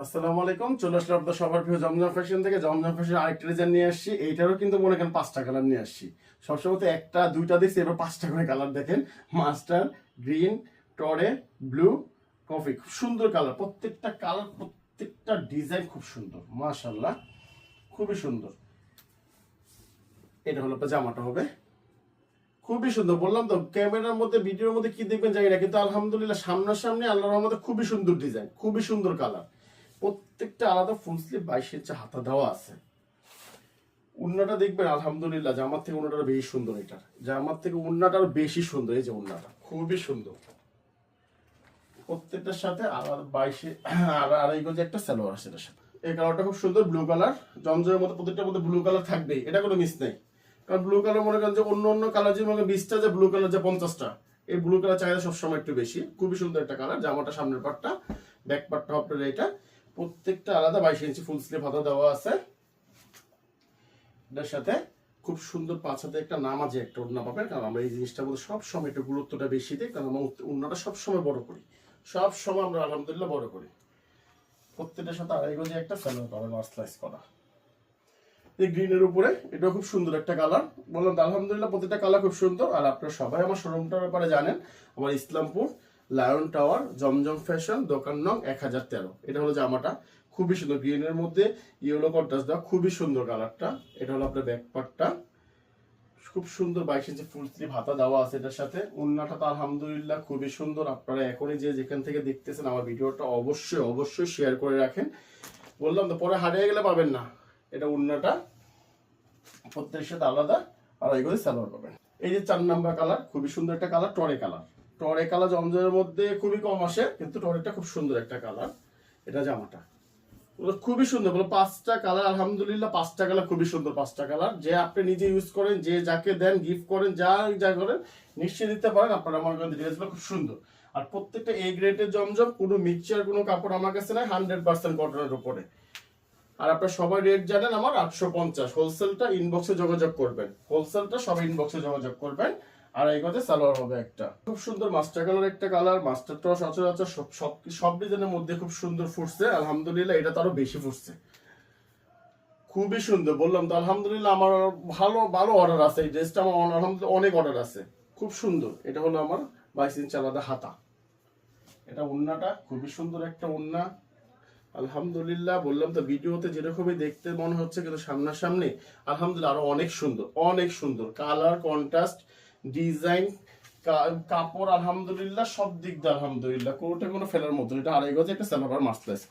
আসসালামু আলাইকুম, চলে আসলাম আপনাদের সবার প্রিয় জমজম ফ্যাশন থেকে। জমজম ফ্যাশন আরেকটা ডিজাইন নিয়ে আসছি। এইটারও কিন্তু মনে করেন 5টা কালার নিয়ে আসছি। সবসময় তো একটা দুইটা দেখছি, এবার 5টা করে কালার দেখেন। মাস্টার, গ্রিন, টরে, ব্লু, কফি, খুব সুন্দর কালার। প্রত্যেকটা কালার, প্রত্যেকটা ডিজাইন খুব সুন্দর, মাশাআল্লাহ, খুবই সুন্দর। এটা হলো আপনার জামাটা হবে, খুবই সুন্দর। বললাম তো ক্যামেরার মধ্যে ভিডিওর মধ্যে কি দেখবেন জানি না, কিন্তু আলহামদুলিল্লাহ সামনাসামনি আল্লাহর রহমতে খুবই সুন্দর ডিজাইন, খুবই সুন্দর কালার। প্রত্যেকটা আলাদা ফুল স্লিভ, 22 ইঞ্চি হাতা দেওয়া আছে। উন্নাটা দেখবেন আলহামদুলিল্লাহ জামার থেকে উন্নাটা বেশি সুন্দর। এটার জামার থেকে উন্নাটা আরো বেশি সুন্দর। এই যে উন্নাটা খুবই সুন্দর, প্রত্যেকটার সাথে আলাদা 22 আর আড়াই গজ একটা সালোয়ার আছে এটার সাথে। এই কালারটা খুব সুন্দর, ব্লু কালার। জমজমের মধ্যে প্রত্যেকটার মধ্যে ব্লু কালার থাকবেই, এটা কোনো মিস নেই। কারণ ব্লু কালার মনে করেন যে অন্য অন্য কালার যে মনে 20টা, যে ব্লু কালার যে 50টা, এই ব্লু কালার চাহিদা সবসময় একটু বেশি। খুবই সুন্দর একটা কালার। জামাটা সামনের পাটটা, ব্যাক পাটটা আপনার এটা প্রত্যেকটা আলাদা 22 ইঞ্চি ফুল স্লিভ হাতা দেওয়া আছে। এটার সাথে খুব সুন্দর 5 হাতে একটা নামাজে একটা ওড়না পাবেন। কারণ আমরা এই জিনিসটা বলতে সবসময় একটু গুরুত্বটা বেশি দিই, কারণ আমরা ওড়নাটা সবসময় বড় করি, সবসময় আমরা আলহামদুলিল্লাহ বড় করি। প্রত্যেকটার সাথে আড়াই গজে একটা সালোয়ার পাবেন স্লাইস করা। এই গ্রিনের উপরে এটাও খুব সুন্দর একটা কালার। বললাম আলহামদুলিল্লাহ প্রত্যেকটা কালার খুব সুন্দর। আর আপনারা সবাই আমার শোরুমটার ব্যাপারে জানেন, আমার ইসলামপুর লায়ন টাওয়ার, জমজম ফ্যাশন, দোকান নং 1013। এটা হলো জামাটা, খুবই সুন্দর। গ্রিনের মধ্যে ইয়েলো কন্ট্রাস্ট দেওয়া, খুবই সুন্দর কালারটা। এটা হলো আপনার ব্যাক পার্টটা, খুব সুন্দর 22 ইঞ্চি ফুল স্লিভ হাতা দেওয়া আছে এটার সাথে। ওন্নাটা তো আলহামদুলিল্লাহ খুবই সুন্দর। আপনারা এখনই যে যেখান থেকে দেখতেছেন আমার ভিডিওটা অবশ্যই অবশ্যই শেয়ার করে রাখেন। বললাম তো পরে হারিয়ে গেলে পাবেন না। এটা ওন্নাটা প্রত্যেকের সাথে আলাদা আর এইগুলো সালোয়ার পাবেন। এই যে 4 নাম্বার কালার, খুবই সুন্দর একটা কালার, টরে কালার। টরে কালার জমজমের মধ্যে খুবই কম আসে, কিন্তু টরেটা খুব সুন্দর একটা কালার। এটা জামাটা খুবই সুন্দর। বলো 5টা কালার আলহামদুলিল্লাহ, 5টা কালার খুবই সুন্দর। 5টা কালার যে আপনি নিজে ইউজ করেন, যে যাকে দেন, গিফট করেন, যা যা করেন নিশ্চয় দিতে পারেন। আপনারা আমার কাছে ড্রেসগুলো খুব সুন্দর। আর প্রত্যেকটা এই গ্রেডের জমজম, কোনো মিক্সচার কোনো কাপড় আমার কাছে নাই, 100% কটনের উপরে। আর আপনারা সবাই রেট জানেন আমার 850। হোলসেলটা ইনবক্সে যোগাযোগ করবেন, হোলসেলটা সবাই ইনবক্সে যোগাযোগ করবেন। আর এই গজে সালোয়ার হবে একটা খুব সুন্দর মাস্টার কালার একটা কালার। মাস্টারটা সচরাচর সব ডিজাইনের মধ্যে খুব সুন্দর ফুটছে আলহামদুলিল্লাহ। এটা তো আরো বেশি ফুটছে, খুবই সুন্দর। বললাম তো আলহামদুলিল্লাহ আমার ভালো ভালো অর্ডার আছে। এই ড্রেসটা আমার আলহামদুলিল্লাহ অনেক অর্ডার আছে, খুব সুন্দর। এটা হলো আমার 22 ইঞ্চি আলাদা হাতা। এটা ওন্নাটা খুবই সুন্দর একটা ওন্না আলহামদুলিল্লাহ। বললাম তো ভিডিওতে যেরকমই দেখতে মনে হচ্ছে, কিন্তু সামনাসামনি আলহামদুলিল্লাহ আরো অনেক সুন্দর, অনেক সুন্দর কালার, কন্ট্রাস্ট, ডিজাইন, কাপড় আলহামদুলিল্লাহ সব দিক দিয়ে আলহামদুলিল্লাহ কোনোটা কোনো ফেলার মতো। এটা আড়াই গজে একটা সালোয়ার মাসলাইজ।